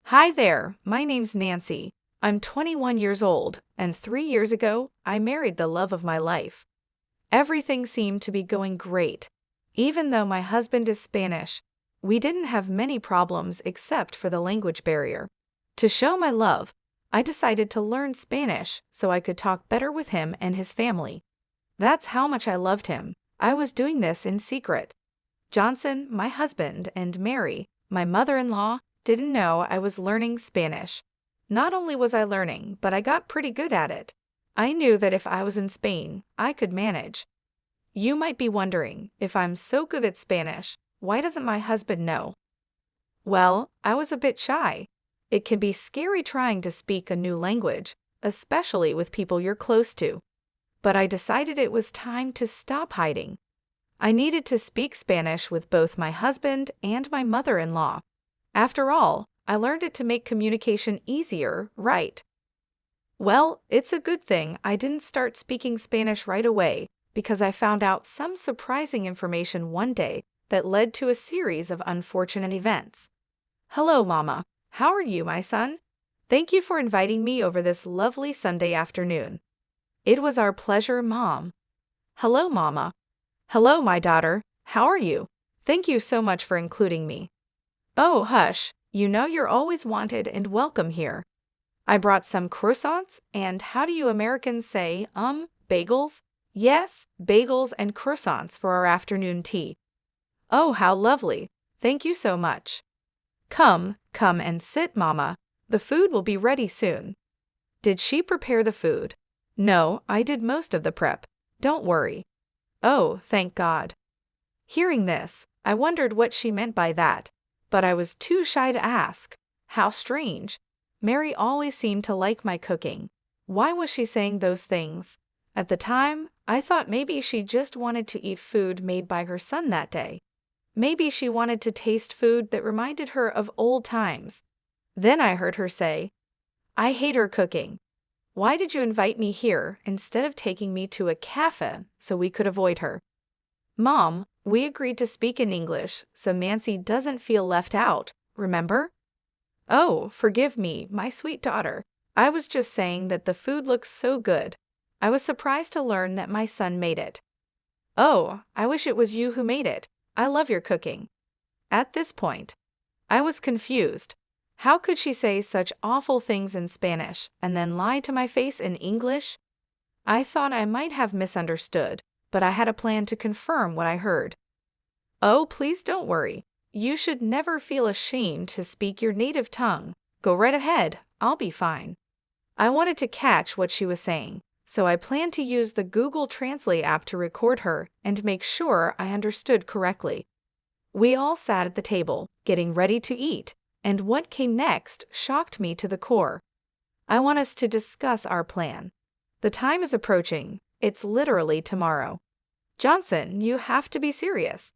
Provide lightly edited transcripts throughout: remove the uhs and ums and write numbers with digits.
Hi there, my name's Nancy. I'm 21 years old, and 3 years ago, I married the love of my life. Everything seemed to be going great. Even though my husband is Spanish, we didn't have many problems except for the language barrier. To show my love, I decided to learn Spanish so I could talk better with him and his family. That's how much I loved him. I was doing this in secret. Johnson, my husband, and Mary, my mother-in-law, didn't know I was learning Spanish. Not only was I learning, but I got pretty good at it. I knew that if I was in Spain, I could manage. You might be wondering, if I'm so good at Spanish, why doesn't my husband know? Well, I was a bit shy. It can be scary trying to speak a new language, especially with people you're close to. But I decided it was time to stop hiding. I needed to speak Spanish with both my husband and my mother-in-law. After all, I learned it to make communication easier, right? Well, it's a good thing I didn't start speaking Spanish right away because I found out some surprising information one day that led to a series of unfortunate events. Hello, Mama. How are you, my son? Thank you for inviting me over this lovely Sunday afternoon. It was our pleasure, Mom. Hello, Mama. Hello, my daughter. How are you? Thank you so much for including me. Oh, hush. You know you're always wanted and welcome here. I brought some croissants and how do you Americans say, bagels? Yes, bagels and croissants for our afternoon tea. Oh, how lovely. Thank you so much. Come and sit, Mama. The food will be ready soon. Did she prepare the food? No, I did most of the prep. Don't worry. Oh, thank God. Hearing this, I wondered what she meant by that, but I was too shy to ask. How strange. Mary always seemed to like my cooking. Why was she saying those things? At the time, I thought maybe she just wanted to eat food made by her son that day. Maybe she wanted to taste food that reminded her of old times. Then I heard her say, I hate her cooking. Why did you invite me here instead of taking me to a cafe so we could avoid her? Mom, we agreed to speak in English so Nancy doesn't feel left out, remember? Oh, forgive me, my sweet daughter. I was just saying that the food looks so good. I was surprised to learn that my son made it. Oh, I wish it was you who made it. I love your cooking. At this point, I was confused. How could she say such awful things in Spanish and then lie to my face in English? I thought I might have misunderstood, but I had a plan to confirm what I heard. Oh, please don't worry. You should never feel ashamed to speak your native tongue. Go right ahead, I'll be fine. I wanted to catch what she was saying, so I planned to use the Google Translate app to record her and make sure I understood correctly. We all sat at the table, getting ready to eat, and what came next shocked me to the core. I want us to discuss our plan. The time is approaching. It's literally tomorrow. Johnson, you have to be serious.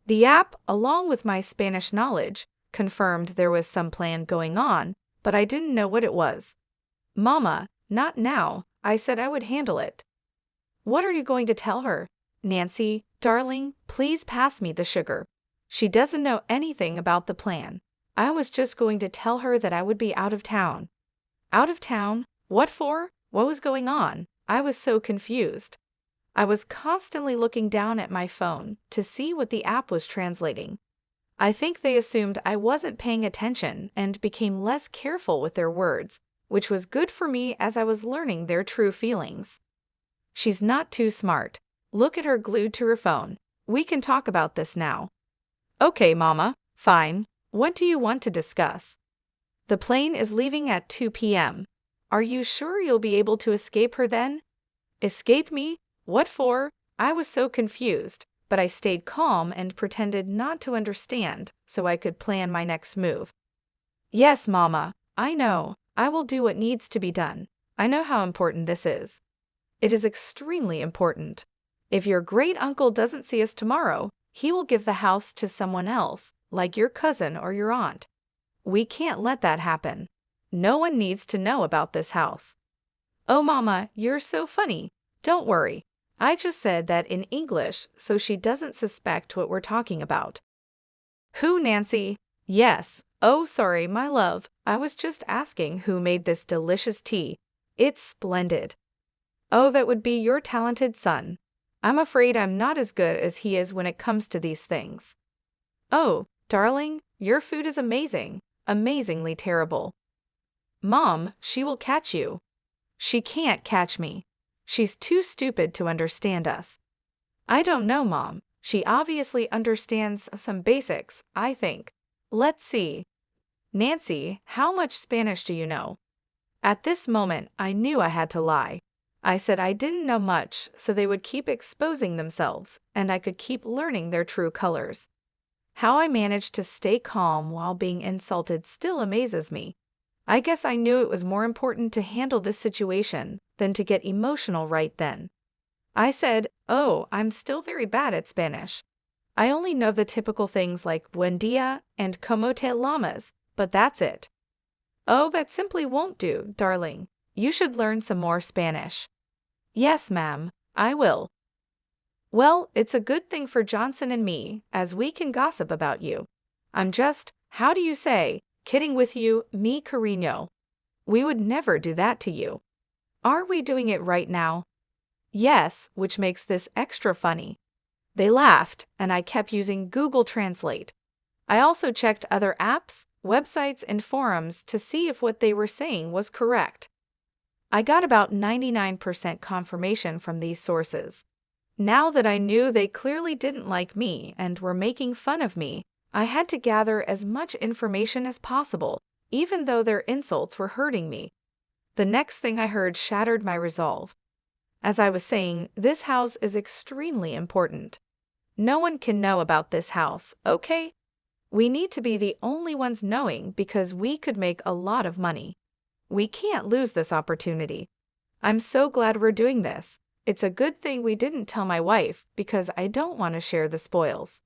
The app, along with my Spanish knowledge, confirmed there was some plan going on, but I didn't know what it was. Mama, not now. I said I would handle it. What are you going to tell her? Nancy, darling, please pass me the sugar. She doesn't know anything about the plan. I was just going to tell her that I would be out of town. Out of town? What for? What was going on? I was so confused. I was constantly looking down at my phone to see what the app was translating. I think they assumed I wasn't paying attention and became less careful with their words, which was good for me as I was learning their true feelings. She's not too smart. Look at her glued to her phone. We can talk about this now. Okay, Mama. Fine. What do you want to discuss? The plane is leaving at 2 p.m. Are you sure you'll be able to escape her then? Escape me? What for? I was so confused, but I stayed calm and pretended not to understand so I could plan my next move. Yes, Mama, I know. I will do what needs to be done. I know how important this is. It is extremely important. If your great-uncle doesn't see us tomorrow, he will give the house to someone else, like your cousin or your aunt. We can't let that happen. No one needs to know about this house. Oh, Mama, you're so funny. Don't worry. I just said that in English so she doesn't suspect what we're talking about. Who, Nancy? Yes, Oh, sorry, my love. I was just asking who made this delicious tea. It's splendid. Oh, that would be your talented son. I'm afraid I'm not as good as he is when it comes to these things. Oh, darling, your food is amazing, amazingly terrible. Mom, she will catch you. She can't catch me. She's too stupid to understand us. I don't know, Mom. She obviously understands some basics, I think. Let's see. Nancy, how much Spanish do you know? At this moment, I knew I had to lie. I said I didn't know much, so they would keep exposing themselves, and I could keep learning their true colors. How I managed to stay calm while being insulted still amazes me. I guess I knew it was more important to handle this situation than to get emotional right then. I said, "Oh, I'm still very bad at Spanish. I only know the typical things like buen dia and como te llamas, but that's it." "Oh, that simply won't do, darling. You should learn some more Spanish." "Yes, ma'am, I will." "Well, it's a good thing for Johnson and me, as we can gossip about you. I'm just, how do you say, kidding with you, mi cariño. We would never do that to you. Are we doing it right now?" "Yes, which makes this extra funny." They laughed, and I kept using Google Translate. I also checked other apps, websites, and forums to see if what they were saying was correct. I got about 99% confirmation from these sources. Now that I knew they clearly didn't like me and were making fun of me, I had to gather as much information as possible, even though their insults were hurting me. The next thing I heard shattered my resolve. As I was saying, this house is extremely important. No one can know about this house, okay? We need to be the only ones knowing because we could make a lot of money. We can't lose this opportunity. I'm so glad we're doing this. It's a good thing we didn't tell my wife because I don't want to share the spoils.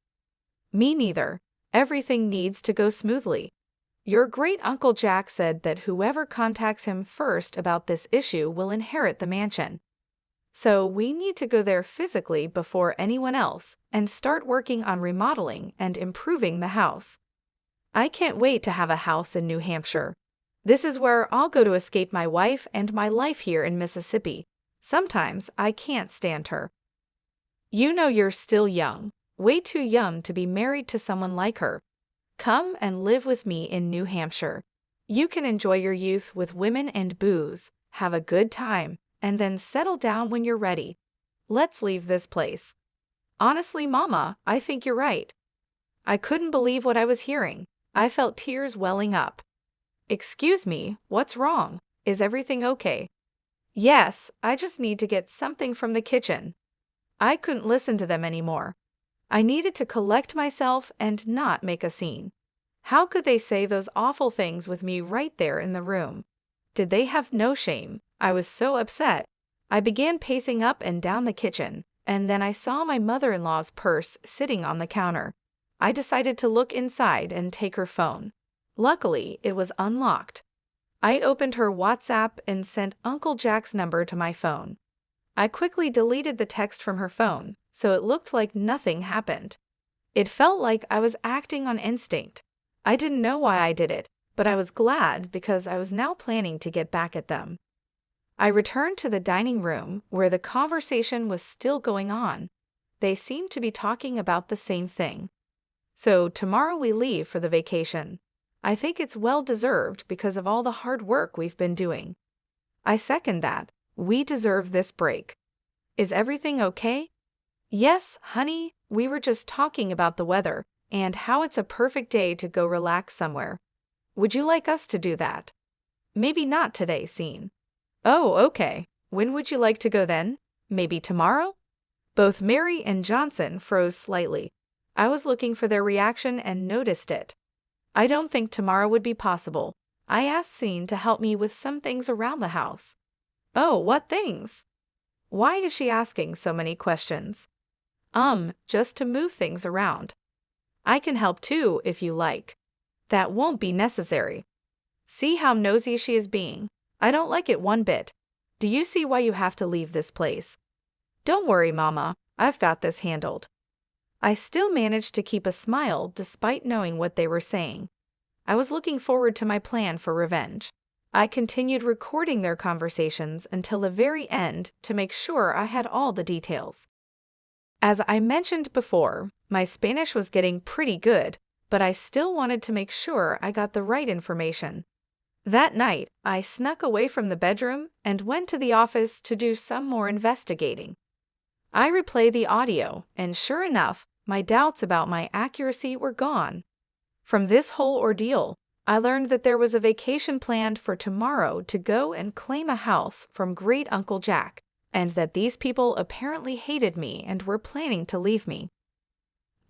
Me neither. Everything needs to go smoothly. Your great Uncle Jack said that whoever contacts him first about this issue will inherit the mansion. So we need to go there physically before anyone else and start working on remodeling and improving the house. I can't wait to have a house in New Hampshire. This is where I'll go to escape my wife and my life here in Mississippi. Sometimes I can't stand her. You know you're still young, way too young to be married to someone like her. Come and live with me in New Hampshire. You can enjoy your youth with women and booze, have a good time, and then settle down when you're ready. Let's leave this place. Honestly, Mama, I think you're right. I couldn't believe what I was hearing. I felt tears welling up. Excuse me, what's wrong? Is everything okay? Yes, I just need to get something from the kitchen. I couldn't listen to them anymore. I needed to collect myself and not make a scene. How could they say those awful things with me right there in the room? Did they have no shame? I was so upset. I began pacing up and down the kitchen, and then I saw my mother-in-law's purse sitting on the counter. I decided to look inside and take her phone. Luckily, it was unlocked. I opened her WhatsApp and sent Uncle Jack's number to my phone. I quickly deleted the text from her phone, so it looked like nothing happened. It felt like I was acting on instinct. I didn't know why I did it, but I was glad because I was now planning to get back at them. I returned to the dining room where the conversation was still going on. They seemed to be talking about the same thing. So tomorrow we leave for the vacation. I think it's well deserved because of all the hard work we've been doing. I second that. We deserve this break. Is everything okay? Yes, honey, we were just talking about the weather and how it's a perfect day to go relax somewhere. Would you like us to do that? Maybe not today, Scene. Oh, okay. When would you like to go then? Maybe tomorrow? Both Mary and Johnson froze slightly. I was looking for their reaction and noticed it. I don't think tomorrow would be possible. I asked Scene to help me with some things around the house. Oh, what things? Why is she asking so many questions? Just to move things around. I can help too, if you like. That won't be necessary. See how nosy she is being? I don't like it one bit. Do you see why you have to leave this place? Don't worry, Mama. I've got this handled. I still managed to keep a smile despite knowing what they were saying. I was looking forward to my plan for revenge. I continued recording their conversations until the very end to make sure I had all the details. As I mentioned before, my Spanish was getting pretty good, but I still wanted to make sure I got the right information. That night, I snuck away from the bedroom and went to the office to do some more investigating. I replayed the audio, and sure enough, my doubts about my accuracy were gone. From this whole ordeal, I learned that there was a vacation planned for tomorrow to go and claim a house from Great Uncle Jack, and that these people apparently hated me and were planning to leave me.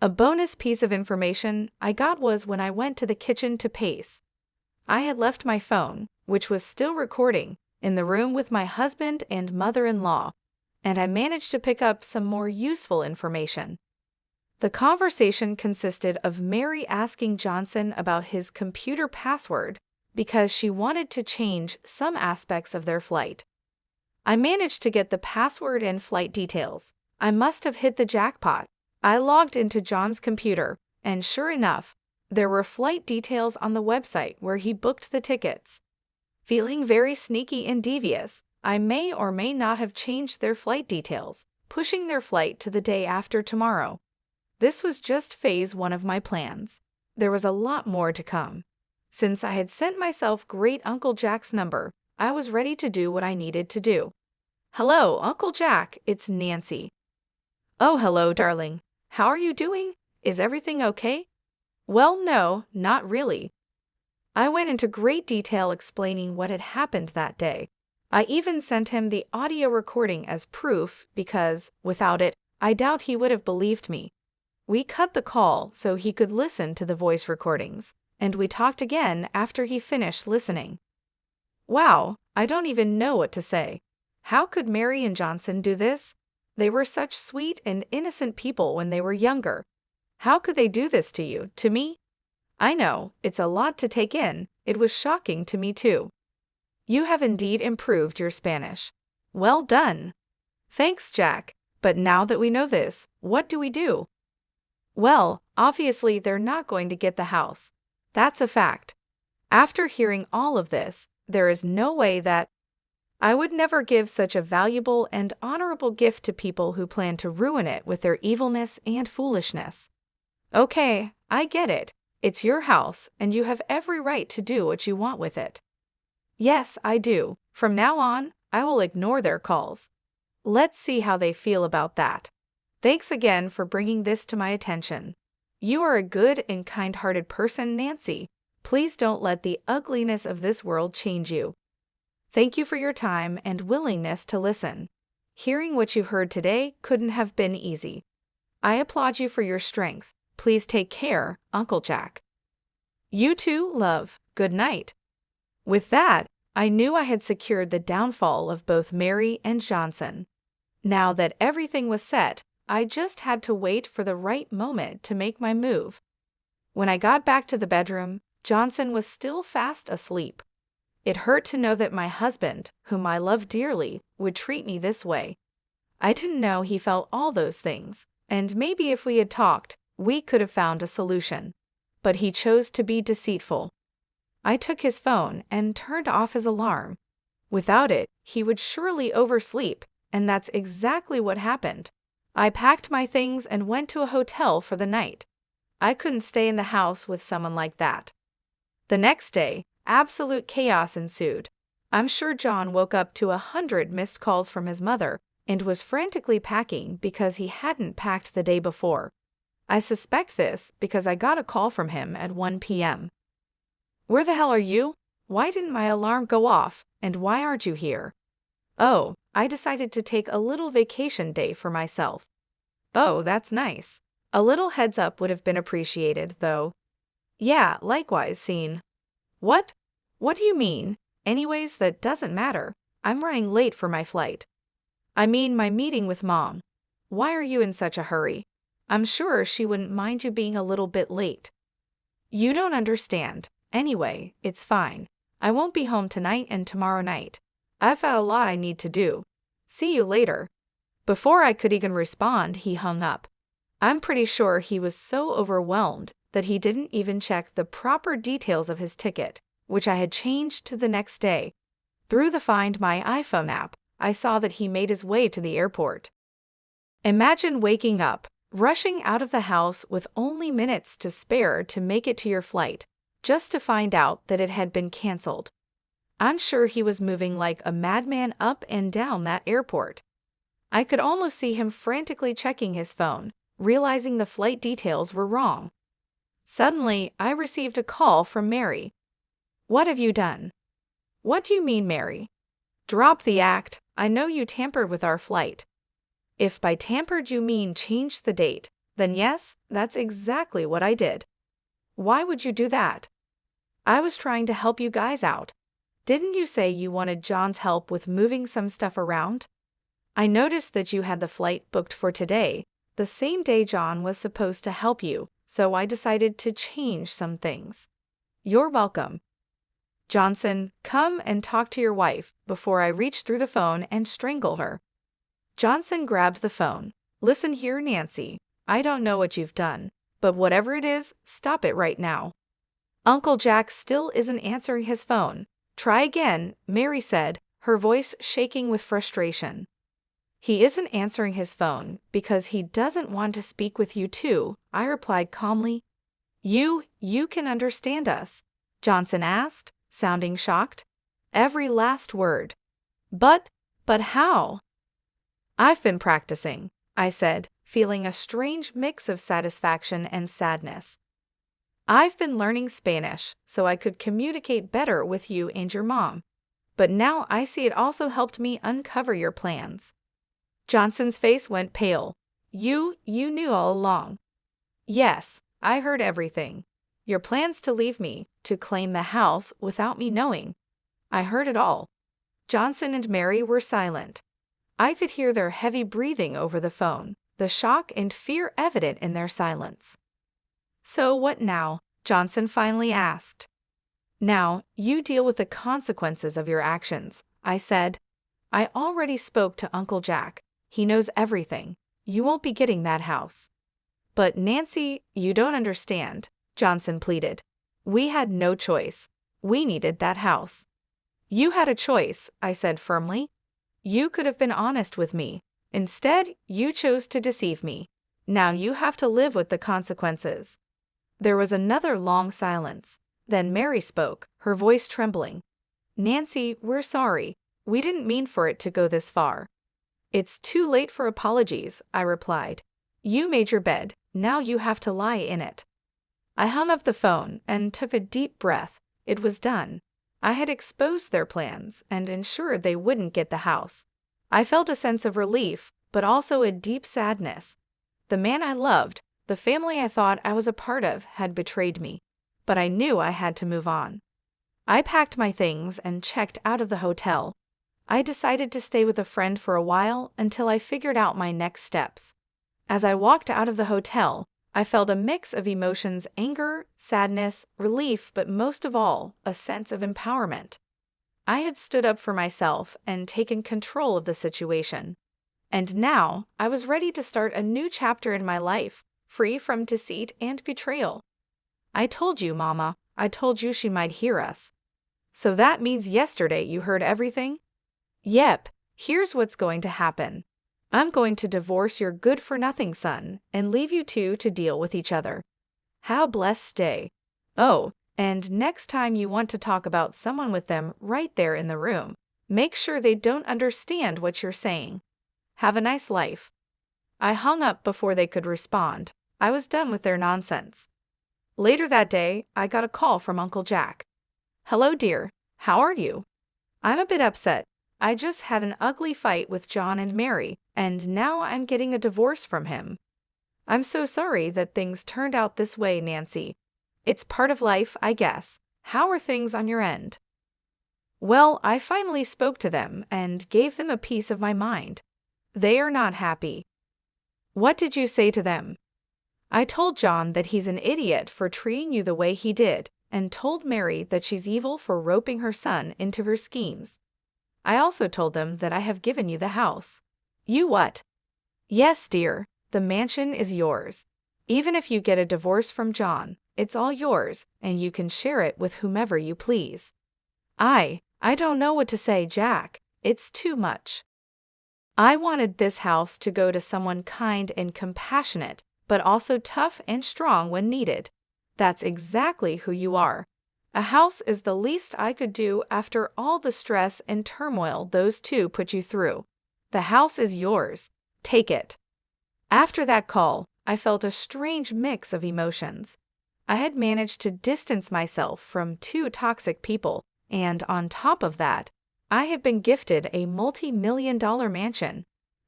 A bonus piece of information I got was when I went to the kitchen to pace. I had left my phone, which was still recording, in the room with my husband and mother-in-law, and I managed to pick up some more useful information. The conversation consisted of Mary asking Johnson about his computer password because she wanted to change some aspects of their flight. I managed to get the password and flight details. I must have hit the jackpot. I logged into John's computer, and sure enough, there were flight details on the website where he booked the tickets. Feeling very sneaky and devious, I may or may not have changed their flight details, pushing their flight to the day after tomorrow. This was just phase 1 of my plans. There was a lot more to come. Since I had sent myself Great Uncle Jack's number, I was ready to do what I needed to do. "Hello, Uncle Jack, it's Nancy." "Oh, hello, darling. How are you doing? Is everything okay?" "Well, no, not really." I went into great detail explaining what had happened that day. I even sent him the audio recording as proof because, without it, I doubt he would have believed me. We cut the call so he could listen to the voice recordings, and we talked again after he finished listening. Wow, I don't even know what to say. How could Mary and Johnson do this? They were such sweet and innocent people when they were younger. How could they do this to you, to me? I know, it's a lot to take in. It was shocking to me too. You have indeed improved your Spanish. Well done. Thanks, Jack. But now that we know this, what do we do? Well, obviously they're not going to get the house. That's a fact. After hearing all of this, there is no way that I would never give such a valuable and honorable gift to people who plan to ruin it with their evilness and foolishness. Okay, I get it. It's your house, and you have every right to do what you want with it. Yes, I do. From now on, I will ignore their calls. Let's see how they feel about that. Thanks again for bringing this to my attention. You are a good and kind-hearted person, Nancy. Please don't let the ugliness of this world change you. Thank you for your time and willingness to listen. Hearing what you heard today couldn't have been easy. I applaud you for your strength. Please take care, Uncle Jack. You too, love. Good night. With that, I knew I had secured the downfall of both Mary and Johnson. Now that everything was set, I just had to wait for the right moment to make my move. When I got back to the bedroom, Johnson was still fast asleep. It hurt to know that my husband, whom I love dearly, would treat me this way. I didn't know he felt all those things, and maybe if we had talked, we could have found a solution. But he chose to be deceitful. I took his phone and turned off his alarm. Without it, he would surely oversleep, and that's exactly what happened. I packed my things and went to a hotel for the night. I couldn't stay in the house with someone like that. The next day, absolute chaos ensued. I'm sure John woke up to 100 missed calls from his mother and was frantically packing because he hadn't packed the day before. I suspect this because I got a call from him at 1 p.m. Where the hell are you? Why didn't my alarm go off, and why aren't you here? Oh, I decided to take a little vacation day for myself. Oh, that's nice. A little heads up would have been appreciated, though. Yeah, likewise, Scene. What? What do you mean? Anyways, that doesn't matter. I'm running late for my flight. I mean my meeting with Mom. Why are you in such a hurry? I'm sure she wouldn't mind you being a little bit late. You don't understand. Anyway, it's fine. I won't be home tonight and tomorrow night. I've got a lot I need to do. See you later. Before I could even respond, he hung up. I'm pretty sure he was so overwhelmed that he didn't even check the proper details of his ticket, which I had changed to the next day. Through the Find My iPhone app, I saw that he made his way to the airport. Imagine waking up, rushing out of the house with only minutes to spare to make it to your flight, just to find out that it had been canceled. I'm sure he was moving like a madman up and down that airport. I could almost see him frantically checking his phone, realizing the flight details were wrong. Suddenly, I received a call from Mary. "What have you done?" "What do you mean, Mary?" "Drop the act. I know you tampered with our flight." If by tampered you mean changed the date, then yes, that's exactly what I did. "Why would you do that?" "I was trying to help you guys out. Didn't you say you wanted John's help with moving some stuff around? I noticed that you had the flight booked for today, the same day John was supposed to help you, so I decided to change some things." "You're welcome." "Johnson, come and talk to your wife before I reach through the phone and strangle her." Johnson grabbed the phone. "Listen here, Nancy. I don't know what you've done, but whatever it is, stop it right now." "Uncle Jack still isn't answering his phone. Try again," Mary said, her voice shaking with frustration. "He isn't answering his phone because he doesn't want to speak with you too," I replied calmly. You can understand us?" Johnson asked, sounding shocked. Every last word. But how?" "I've been practicing," I said, feeling a strange mix of satisfaction and sadness. "I've been learning Spanish so I could communicate better with you and your mom. But now I see it also helped me uncover your plans." Johnson's face went pale. You knew all along." "Yes, I heard everything. Your plans to leave me, to claim the house without me knowing. I heard it all." Johnson and Mary were silent. I could hear their heavy breathing over the phone, the shock and fear evident in their silence. "So what now?" Johnson finally asked. "Now, you deal with the consequences of your actions," I said. "I already spoke to Uncle Jack. He knows everything. You won't be getting that house." "But Nancy, you don't understand," Johnson pleaded. "We had no choice. We needed that house." "You had a choice," I said firmly. "You could have been honest with me. Instead, you chose to deceive me. Now you have to live with the consequences." There was another long silence. Then Mary spoke, her voice trembling. "Nancy, we're sorry. We didn't mean for it to go this far." "It's too late for apologies," I replied. "You made your bed. Now you have to lie in it." I hung up the phone and took a deep breath. It was done. I had exposed their plans and ensured they wouldn't get the house. I felt a sense of relief, but also a deep sadness. The man I loved, the family I thought I was a part of, had betrayed me. But I knew I had to move on. I packed my things and checked out of the hotel. I decided to stay with a friend for a while until I figured out my next steps. As I walked out of the hotel, I felt a mix of emotions: anger, sadness, relief, but most of all, a sense of empowerment. I had stood up for myself and taken control of the situation. And now, I was ready to start a new chapter in my life, free from deceit and betrayal. "I told you, Mama. I told you she might hear us." "So that means yesterday you heard everything?" "Yep. Here's what's going to happen. I'm going to divorce your good-for-nothing son and leave you two to deal with each other. How blessed stay. Oh, and next time you want to talk about someone with them right there in the room, make sure they don't understand what you're saying. Have a nice life." I hung up before they could respond. I was done with their nonsense. Later that day, I got a call from Uncle Jack. "Hello, dear. How are you?" "I'm a bit upset. I just had an ugly fight with John and Mary, and now I'm getting a divorce from him." "I'm so sorry that things turned out this way, Nancy. It's part of life, I guess. How are things on your end?" "Well, I finally spoke to them and gave them a piece of my mind. They are not happy." "What did you say to them?" "I told John that he's an idiot for treating you the way he did, and told Mary that she's evil for roping her son into her schemes. I also told them that I have given you the house." "You what?" "Yes, dear, the mansion is yours. Even if you get a divorce from John, It's all yours, and you can share it with whomever you please. I don't know what to say, Jack. It's too much. I wanted this house to go to someone kind and compassionate, but also tough and strong when needed. That's exactly who you are. A house is the least I could do after all the stress and turmoil those two put you through. The house is yours. Take it. After that call, I felt a strange mix of emotions. I had managed to distance myself from two toxic people, and on top of that, I had been gifted a multi-million-dollar mansion.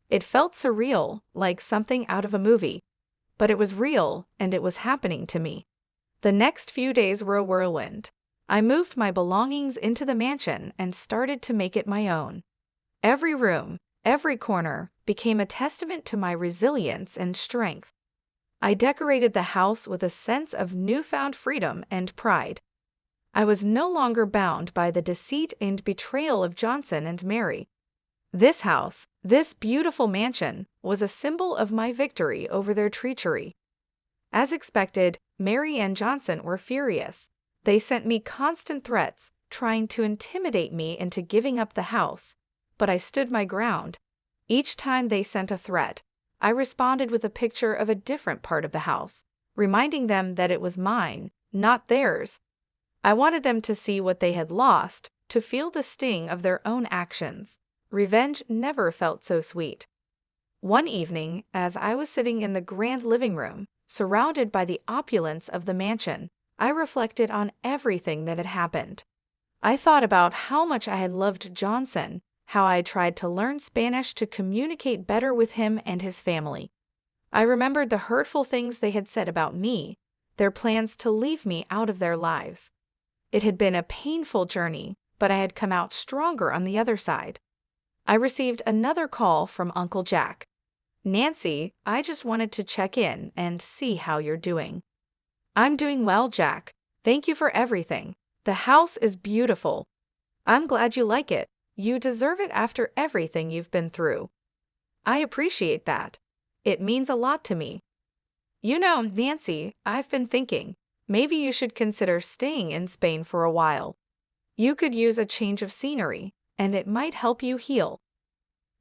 It felt surreal, like something out of a movie. But it was real, and it was happening to me. The next few days were a whirlwind. I moved my belongings into the mansion and started to make it my own. Every room, every corner, became a testament to my resilience and strength. I decorated the house with a sense of newfound freedom and pride. I was no longer bound by the deceit and betrayal of Johnson and Mary. This house, this beautiful mansion, was a symbol of my victory over their treachery. As expected, Mary and Johnson were furious. They sent me constant threats, trying to intimidate me into giving up the house. But I stood my ground. Each time they sent a threat, I responded with a picture of a different part of the house, reminding them that it was mine, not theirs. I wanted them to see what they had lost, to feel the sting of their own actions. Revenge never felt so sweet. One evening, as I was sitting in the grand living room, surrounded by the opulence of the mansion, I reflected on everything that had happened. I thought about how much I had loved Johnson, how I had tried to learn Spanish to communicate better with him and his family. I remembered the hurtful things they had said about me, their plans to leave me out of their lives. It had been a painful journey, but I had come out stronger on the other side. I received another call from Uncle Jack. "Nancy, I just wanted to check in and see how you're doing." "I'm doing well, Jack. Thank you for everything. The house is beautiful. I'm glad you like it. You deserve it after everything you've been through." "I appreciate that. It means a lot to me." "You know, Nancy, I've been thinking, maybe you should consider staying in Spain for a while. You could use a change of scenery, and it might help you heal."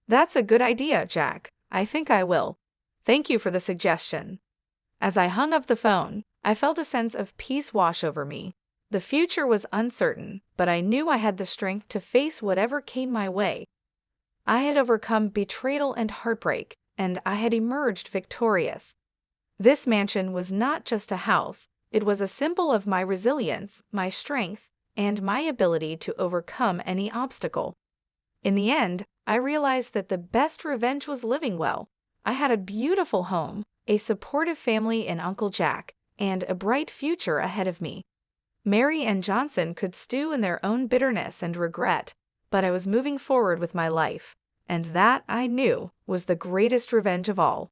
"That's a good idea, Jack. I think I will. Thank you for the suggestion." As I hung up the phone, I felt a sense of peace wash over me. The future was uncertain, but I knew I had the strength to face whatever came my way. I had overcome betrayal and heartbreak, and I had emerged victorious. This mansion was not just a house, it was a symbol of my resilience, my strength, and my ability to overcome any obstacle. In the end, I realized that the best revenge was living well. I had a beautiful home, a supportive family in Uncle Jack, and a bright future ahead of me. Mary and Johnson could stew in their own bitterness and regret, but I was moving forward with my life, and that, I knew, was the greatest revenge of all.